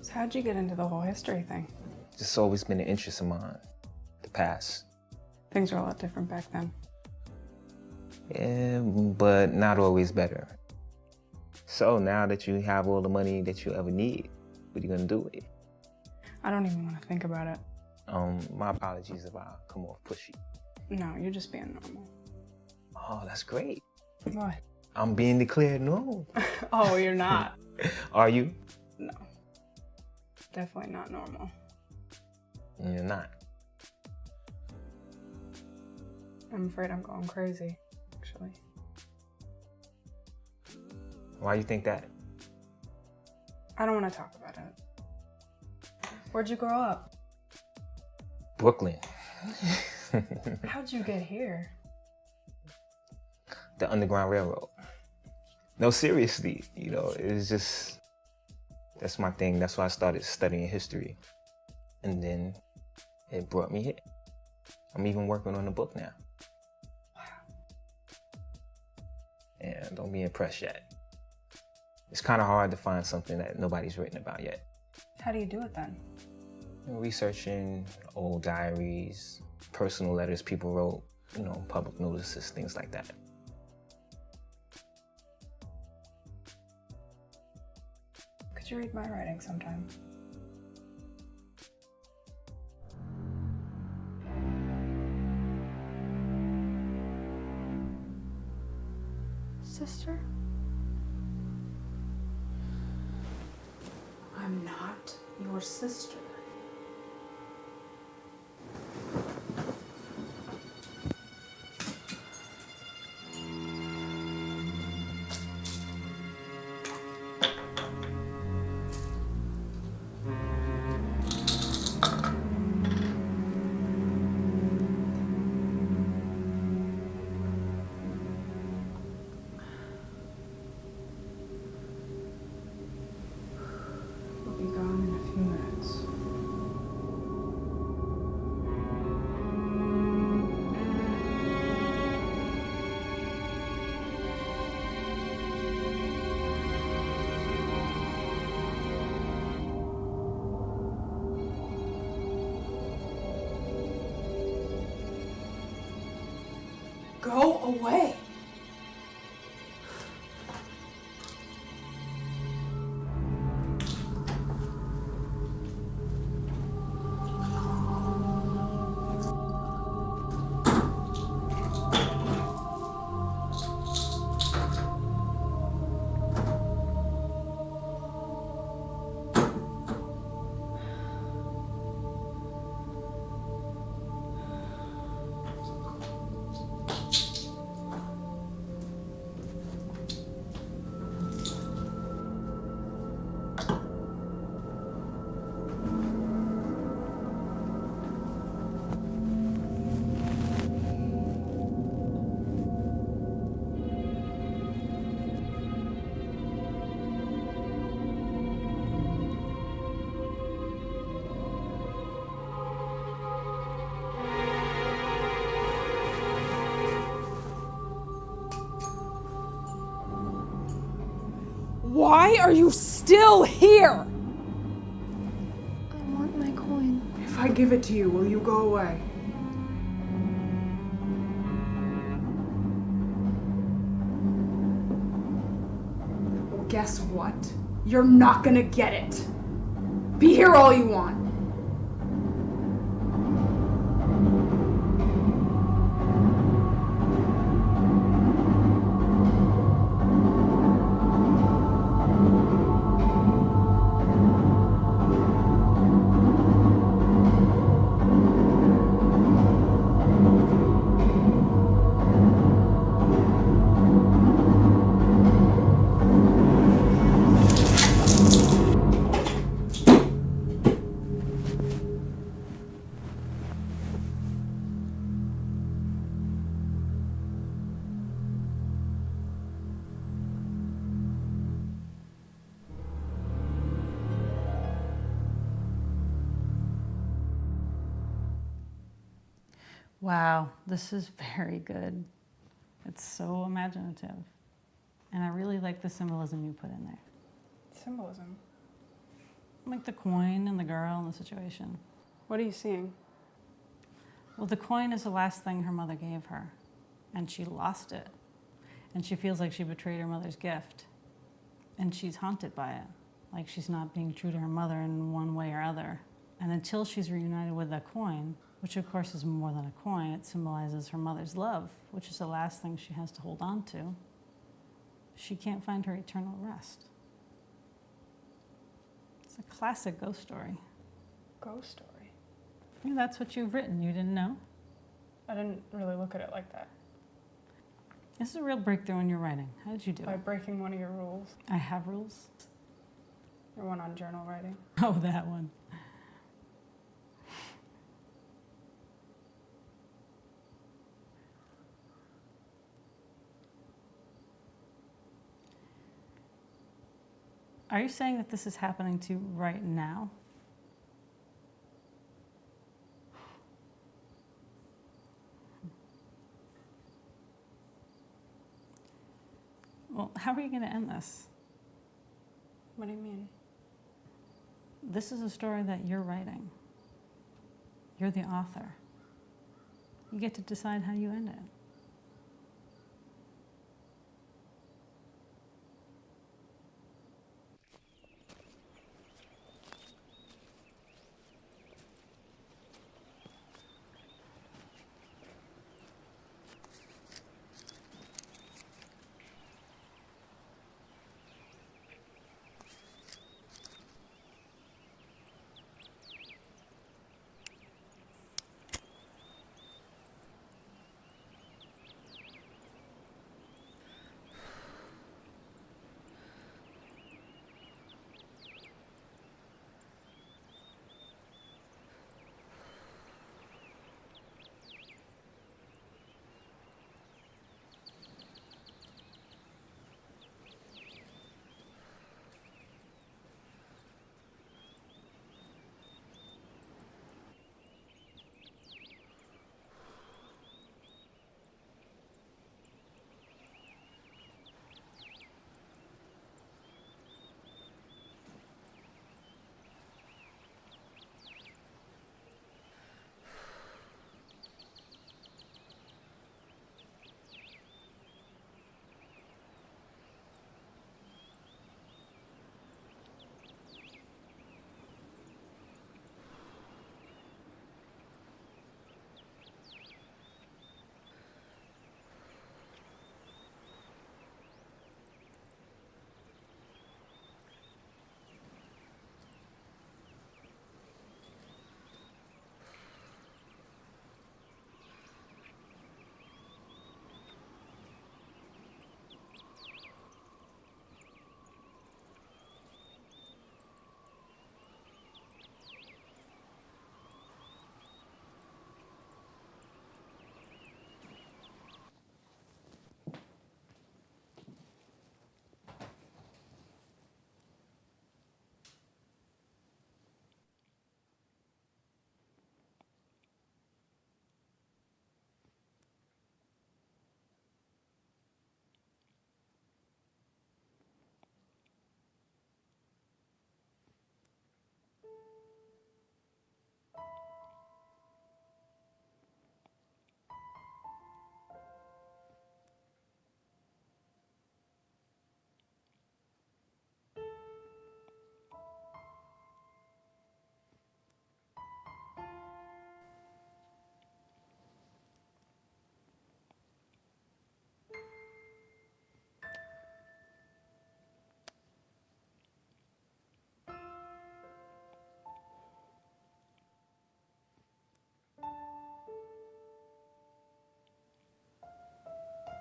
So how'd you get into the whole history thing? It's always been an interest of mine. The past. Things were a lot different back then. Yeah, but not always better. So now that you have all the money that you ever need, what are you gonna do with it? I don't even want to think about it. My apologies if I come off pushy. No, you're just being normal. Oh, that's great. What? I'm being declared normal. Oh, you're not. Are you? No. Definitely not normal. You're not. I'm afraid I'm going crazy, actually. Why do you think that? I don't want to talk about it. Where'd you grow up? Brooklyn. How'd you get here? The Underground Railroad. No, seriously, you know, it's just, that's my thing. That's why I started studying history. And then it brought me here. I'm even working on a book now. And don't be impressed yet. It's kind of hard to find something that nobody's written about yet. How do you do it then? Researching old diaries, personal letters people wrote, you know, public notices, things like that. Could you read my writing sometime? sister? I'm not your sister. We'll be gone in a few minutes. Go away. Why are you still here? I want my coin. If I give it to you, will you go away? Well, guess what? You're not gonna get it. Be here all you want. Wow, this is very good. It's so imaginative. And I really like the symbolism you put in there. Symbolism. Like the coin and the girl and the situation. What are you seeing? Well, the coin is the last thing her mother gave her, and she lost it. And she feels like she betrayed her mother's gift. And she's haunted by it, like she's not being true to her mother in one way or other. And until she's reunited with that coin, which of course is more than a coin, it symbolizes her mother's love, which is the last thing she has to hold on to, she can't find her eternal rest. It's a classic ghost story. Ghost story? Yeah, that's what you've written. You didn't know? I didn't really look at it like that. This is a real breakthrough in your writing. How did you do By it? breaking one of your rules. I have rules. Your one on journal writing. Oh, that one. Are you saying that this is happening to you right now? Well, how are you going to end this? What do you mean? This is a story that you're writing. You're the author. You get to decide how you end it.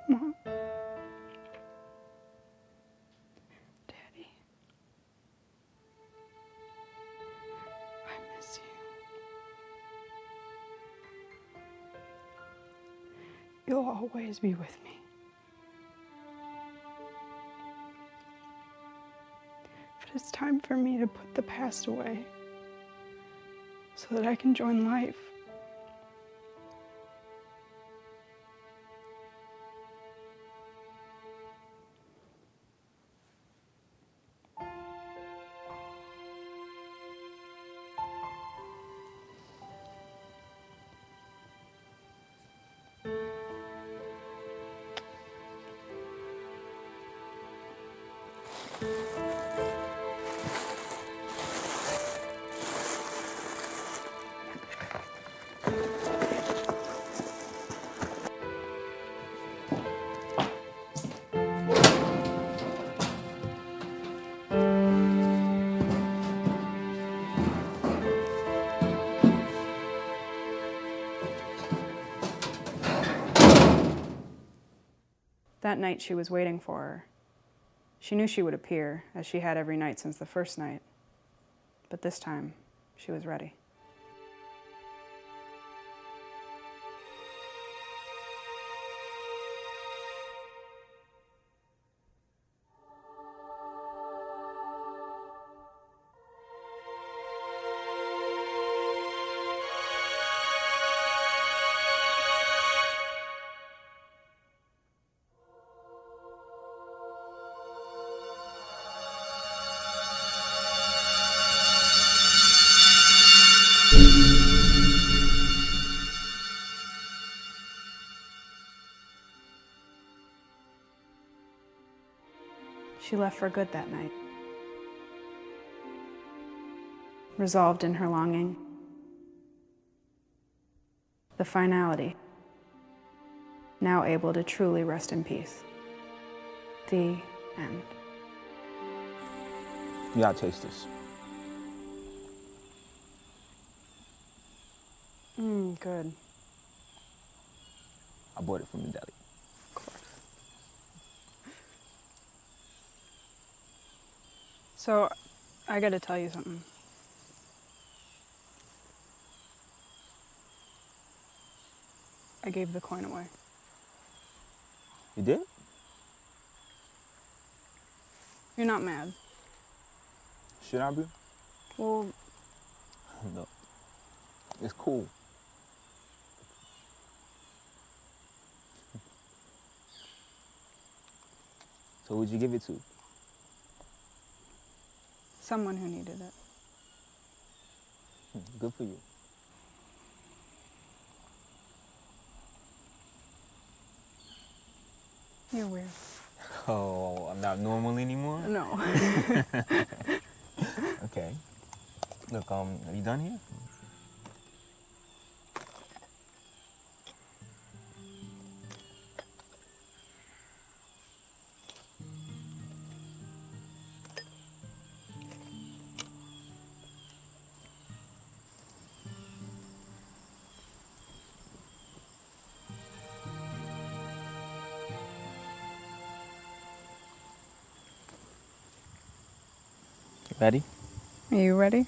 Mom. Daddy. I miss you. You'll always be with me. But it's time for me to put the past away so that I can join life. That night she was waiting for her. She knew she would appear, as she had every night since the first night. But this time, she was ready. She left for good that night, resolved in her longing. The finality, now able to truly rest in peace. The end. You gotta taste this. Good. I bought it from the deli. So, I gotta tell you something. I gave the coin away. You did? You're not mad. Should I be? Well, No. It's cool. So who'd you give it to? someone who needed it. Good for you. You're weird. Oh, I'm not normal anymore? No. Okay. Look, are you done here? Ready? Are you ready?